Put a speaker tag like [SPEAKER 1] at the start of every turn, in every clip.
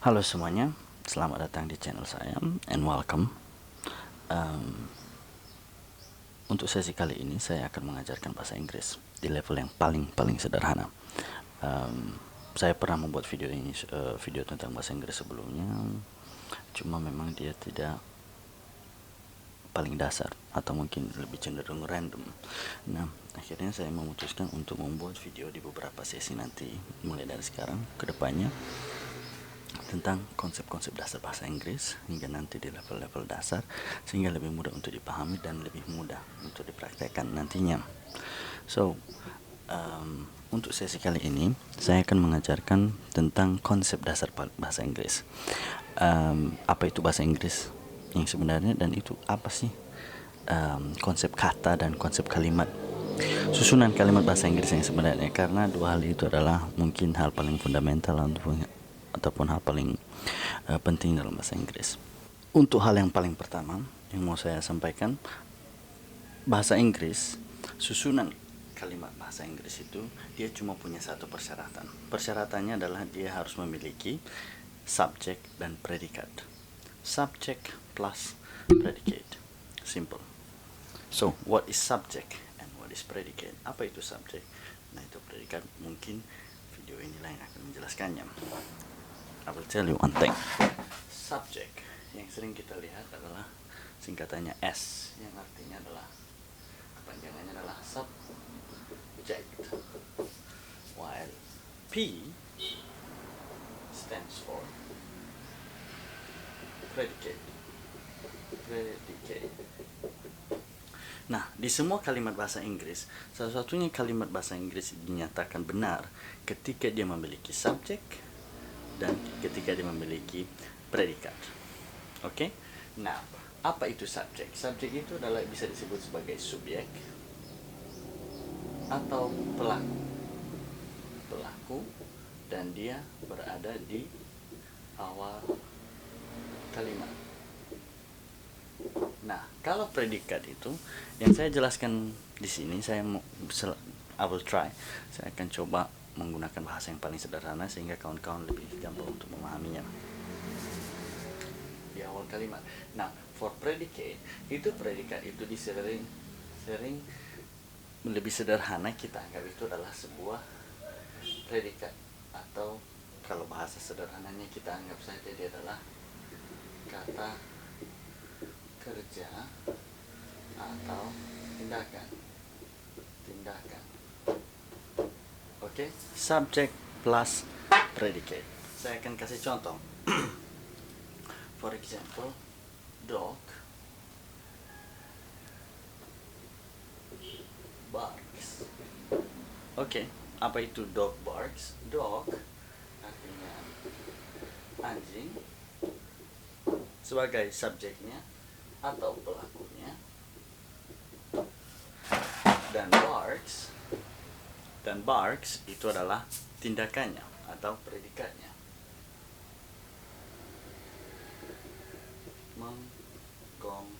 [SPEAKER 1] Halo semuanya, selamat datang di channel saya and welcome. Untuk sesi kali ini saya akan mengajarkan bahasa Inggris di level yang paling sederhana. Saya pernah membuat video ini, video tentang bahasa Inggris sebelumnya, cuma memang dia tidak paling dasar atau mungkin lebih cenderung random. Nah, akhirnya saya memutuskan untuk membuat video di beberapa sesi nanti, mulai dari sekarang ke depannya, tentang konsep-konsep dasar bahasa Inggris hingga nanti di level-level dasar, sehingga lebih mudah untuk dipahami dan lebih mudah untuk dipraktekkan nantinya. So, untuk sesi kali ini saya akan mengajarkan tentang konsep dasar bahasa Inggris. Apa itu bahasa Inggris yang sebenarnya, dan itu apa sih konsep kata dan konsep kalimat, susunan kalimat bahasa Inggris yang sebenarnya, karena dua hal itu adalah mungkin hal paling fundamental ataupun hal paling penting dalam bahasa Inggris. Untuk hal yang paling pertama yang mau saya sampaikan, bahasa Inggris, susunan kalimat bahasa Inggris itu dia cuma punya satu persyaratan. Persyaratannya adalah dia harus memiliki subjek dan predikat. Subjek plus predicate. Simple. So, what is subject and what is predicate? Apa itu subjek? Nah, itu predikat. Mungkin video inilah yang akan menjelaskannya. I will tell you one thing. Subject yang sering kita lihat adalah singkatannya S, yang artinya adalah, kepanjangannya adalah subject, while P stands for predicate. Nah, di semua kalimat bahasa Inggris, salah satunya kalimat bahasa Inggris dinyatakan benar ketika dia memiliki subjek dan ketika dia memiliki predikat. Oke? Nah, apa itu subjek? Subjek itu adalah bisa disebut sebagai subjek atau pelaku. Pelaku, dan dia berada di awal kalimat. Nah, kalau predikat itu yang saya jelaskan di sini, I will try. Saya akan coba menggunakan bahasa yang paling sederhana sehingga kawan-kawan lebih gampang untuk memahaminya di awal kalimat. Nah, for predicate itu, predikat itu sering lebih sederhana kita anggap itu adalah sebuah predikat, atau kalau bahasa sederhananya kita anggap saja dia adalah kata kerja atau tindakan. Oke, subject plus predicate. Saya akan kasih contoh. For example, dog barks. Oke, apa itu dog barks? Dog artinya anjing sebagai subjeknya atau pelakunya, dan barks itu adalah tindakannya atau predikatnya. Menggonggong,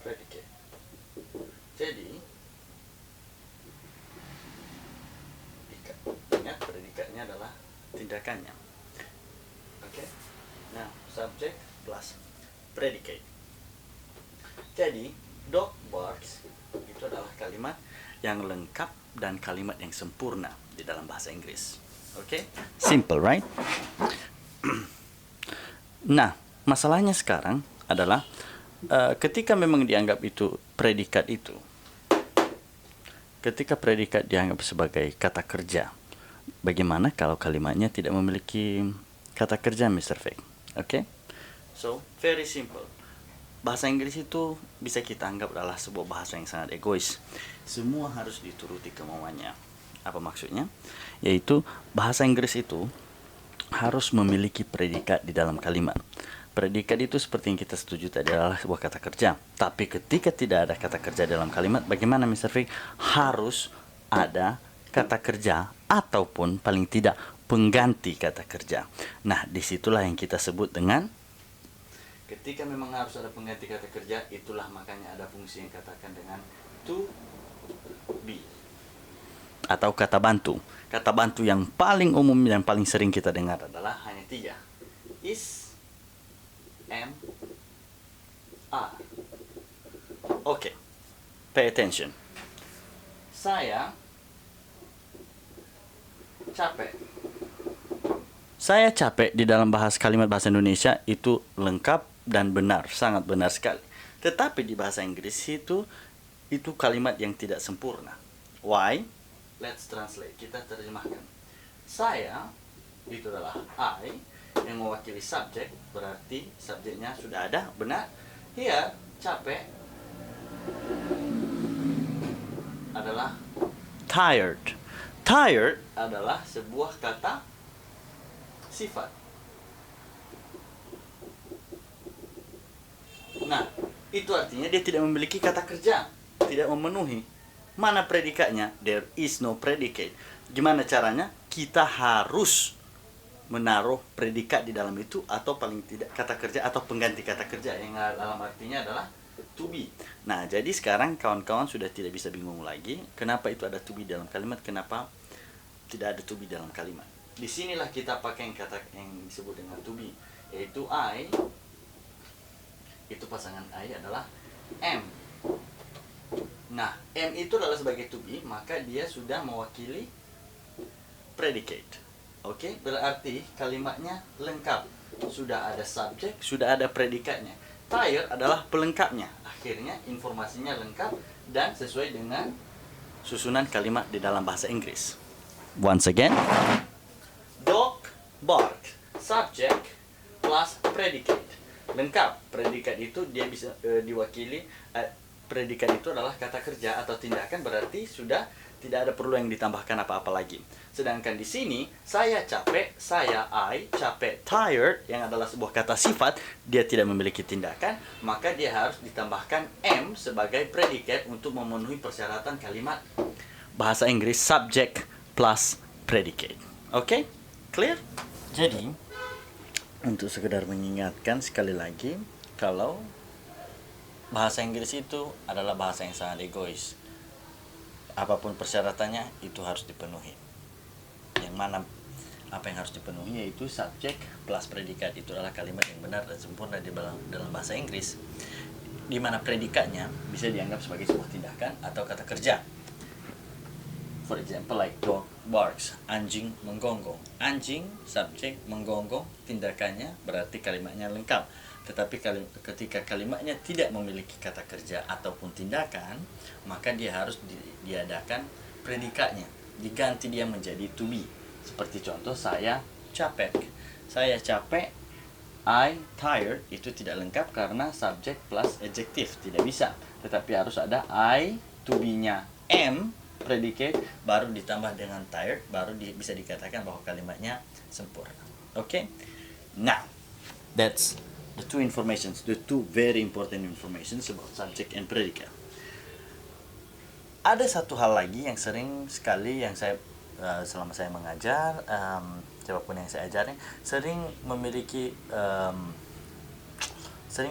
[SPEAKER 1] predicate. Jadi ingat, predikatnya adalah tindakannya. Oke. Nah, subject plus predicate. Jadi dog barks itu adalah kalimat yang lengkap dan kalimat yang sempurna di dalam bahasa Inggris. Oke? Simple, right? Nah, masalahnya sekarang adalah ketika memang dianggap itu predikat itu, ketika predikat dianggap sebagai kata kerja, bagaimana kalau kalimatnya tidak memiliki kata kerja, Mr. Fake? Oke? So, very simple. Bahasa Inggris itu bisa kita anggap adalah sebuah bahasa yang sangat egois. Semua harus dituruti kemauannya. Apa maksudnya? Yaitu bahasa Inggris itu harus memiliki predikat di dalam kalimat. Predikat itu seperti yang kita setuju tadi adalah sebuah kata kerja. Tapi ketika tidak ada kata kerja dalam kalimat, bagaimana Mr. Fik? Harus ada kata kerja ataupun paling tidak pengganti kata kerja. Nah, disitulah yang kita sebut dengan, ketika memang harus ada pengganti kata kerja, itulah makanya ada fungsi yang katakan dengan to be. atau kata bantu. Kata bantu yang paling umum dan paling sering kita dengar adalah hanya 3. Is, am, are. Oke, pay attention. Saya capek. Saya capek di dalam kalimat bahasa Indonesia itu lengkap dan benar, sangat benar sekali. Tetapi di bahasa Inggris itu kalimat yang tidak sempurna. Why? Let's translate. Kita terjemahkan. Saya itu adalah I yang mewakili subjek, berarti subjeknya sudah ada, benar. Here, capek adalah tired. Tired adalah sebuah kata sifat. Nah, itu artinya dia tidak memiliki kata kerja, tidak memenuhi. Mana predikatnya? There is no predicate. Gimana caranya? Kita harus menaruh predikat di dalam itu, atau paling tidak kata kerja atau pengganti kata kerja yang dalam artinya adalah to be. Nah, jadi sekarang kawan-kawan sudah tidak bisa bingung lagi kenapa itu ada to be dalam kalimat, kenapa tidak ada to be dalam kalimat. Disinilah kita pakai kata yang disebut dengan to be, yaitu I. Itu pasangan I adalah am. Nah, am itu adalah sebagai to be, maka dia sudah mewakili predicate. Oke, berarti kalimatnya lengkap. Sudah ada subjek, sudah ada predikatnya. Tired adalah pelengkapnya. Akhirnya informasinya lengkap dan sesuai dengan susunan kalimat di dalam bahasa Inggris. Once again, dog bark, subject plus predicate. Lengkap. Predikat itu dia bisa diwakili. Predikat itu adalah kata kerja atau tindakan, berarti sudah tidak ada perlu yang ditambahkan apa-apa lagi. Sedangkan di sini saya capek, saya I capek, tired yang adalah sebuah kata sifat, dia tidak memiliki tindakan, maka dia harus ditambahkan am sebagai predikat untuk memenuhi persyaratan kalimat bahasa Inggris subject plus predicate. Oke? Clear? Jadi untuk sekedar mengingatkan sekali lagi, kalau bahasa Inggris itu adalah bahasa yang sangat egois. Apapun persyaratannya itu harus dipenuhi. Yang mana apa yang harus dipenuhi yaitu subjek plus predikat. Itu adalah kalimat yang benar dan sempurna di dalam bahasa Inggris, di mana predikatnya bisa dianggap sebagai sebuah tindakan atau kata kerja. For example, like dog barks, anjing menggonggong. Anjing, subjek, menggonggong, tindakannya, berarti kalimatnya lengkap. Tetapi ketika kalimatnya tidak memiliki kata kerja ataupun tindakan, maka dia harus diadakan predikatnya. Diganti dia menjadi to be. Seperti contoh, saya capek. Saya capek, I tired, itu tidak lengkap karena subject plus adjective. Tidak bisa. Tetapi harus ada I, to be-nya am, predicate, baru ditambah dengan tired, baru bisa dikatakan bahwa kalimatnya sempurna. Okay? Now, that's the two informations, the two very important informations about subject and predicate. Ada satu hal lagi yang sering sekali yang saya selama saya mengajar, siapapun yang saya ajarin, sering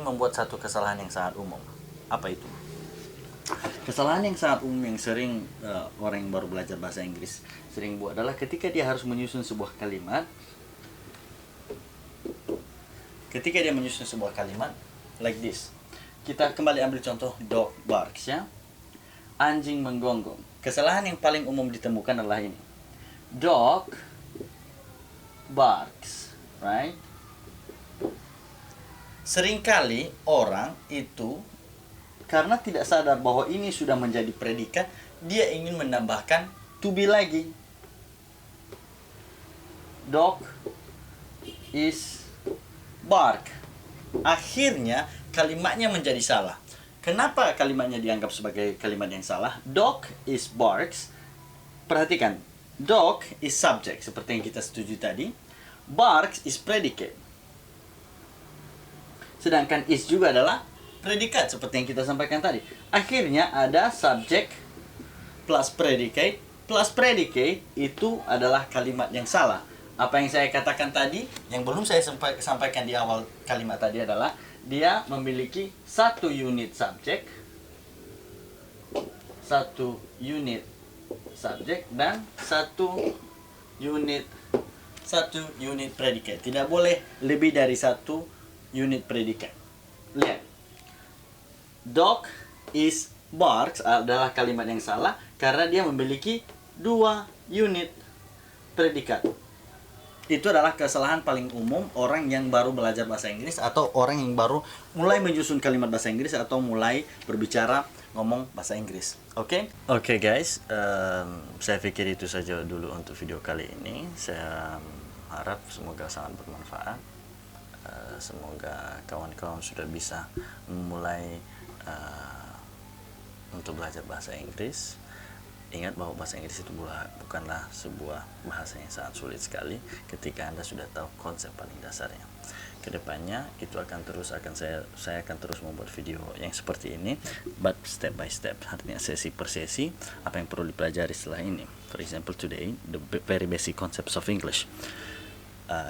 [SPEAKER 1] membuat satu kesalahan yang sangat umum. Apa itu? Kesalahan yang sangat umum yang sering orang yang baru belajar bahasa Inggris sering buat adalah ketika dia harus menyusun sebuah kalimat. Ketika dia menyusun sebuah kalimat like this. Kita kembali ambil contoh dog barks, ya. Anjing menggonggong. Kesalahan yang paling umum ditemukan adalah ini. Dog barks, right? Seringkali orang itu karena tidak sadar bahwa ini sudah menjadi predikat, dia ingin menambahkan to be lagi. Dog is bark. Akhirnya kalimatnya menjadi salah. Kenapa kalimatnya dianggap sebagai kalimat yang salah? Dog is barks. Perhatikan, dog is subject seperti yang kita setuju tadi. Barks is predicate. Sedangkan is juga adalah predikat seperti yang kita sampaikan tadi. Akhirnya ada subject plus predicate itu adalah kalimat yang salah. Apa yang saya katakan tadi, yang belum saya sampaikan di awal kalimat tadi adalah dia memiliki satu unit subjek, satu unit subjek dan satu unit predikat. Tidak boleh lebih dari satu unit predikat. Lihat, dog is barks adalah kalimat yang salah karena dia memiliki 2 unit predikat. Itu adalah kesalahan paling umum orang yang baru belajar bahasa Inggris atau orang yang baru mulai menyusun kalimat bahasa Inggris atau mulai berbicara ngomong bahasa Inggris. Oke? Oke guys, saya pikir itu saja dulu untuk video kali ini. Saya harap semoga sangat bermanfaat. Semoga kawan-kawan sudah bisa memulai untuk belajar bahasa Inggris. Ingat bahwa bahasa Inggris itu bukanlah sebuah bahasa yang sangat sulit sekali ketika Anda sudah tahu konsep paling dasarnya. Kedepannya itu saya akan terus membuat video yang seperti ini, but step by step, artinya sesi per sesi apa yang perlu dipelajari setelah ini. For example, today the very basic concepts of English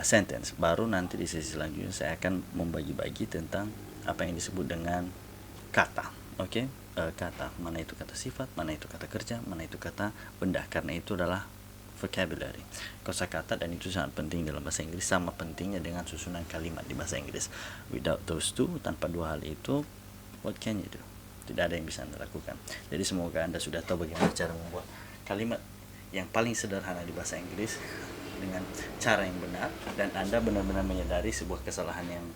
[SPEAKER 1] sentence. Baru nanti di sesi selanjutnya saya akan membagi-bagi tentang apa yang disebut dengan kata. Oke, kata, mana itu kata sifat, mana itu kata kerja, mana itu kata benda, karena itu adalah vocabulary, kosakata, dan itu sangat penting dalam bahasa Inggris, sama pentingnya dengan susunan kalimat di bahasa Inggris. Without those two, tanpa dua hal itu, what can you do? Tidak ada yang bisa Anda lakukan. Jadi semoga Anda sudah tahu bagaimana cara membuat kalimat yang paling sederhana di bahasa Inggris dengan cara yang benar, dan Anda benar-benar menyadari sebuah kesalahan yang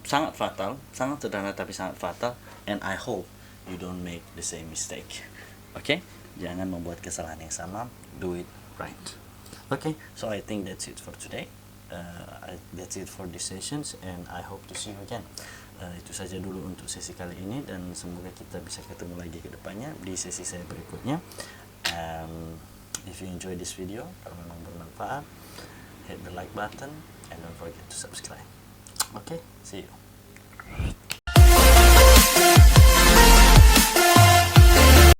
[SPEAKER 1] sangat fatal, sangat sederhana tapi sangat fatal, and I hope you don't make the same mistake. Okay? Jangan membuat kesalahan yang sama, do it right. Okay, so I think that's it for today. That's it for this sessions, and I hope to see you again. Itu saja dulu untuk sesi kali ini, dan semoga kita bisa ketemu lagi ke depannya di sesi saya berikutnya. If you enjoy this video, kalau memang bermanfaat, hit the like button and don't forget to subscribe. Okay, see you.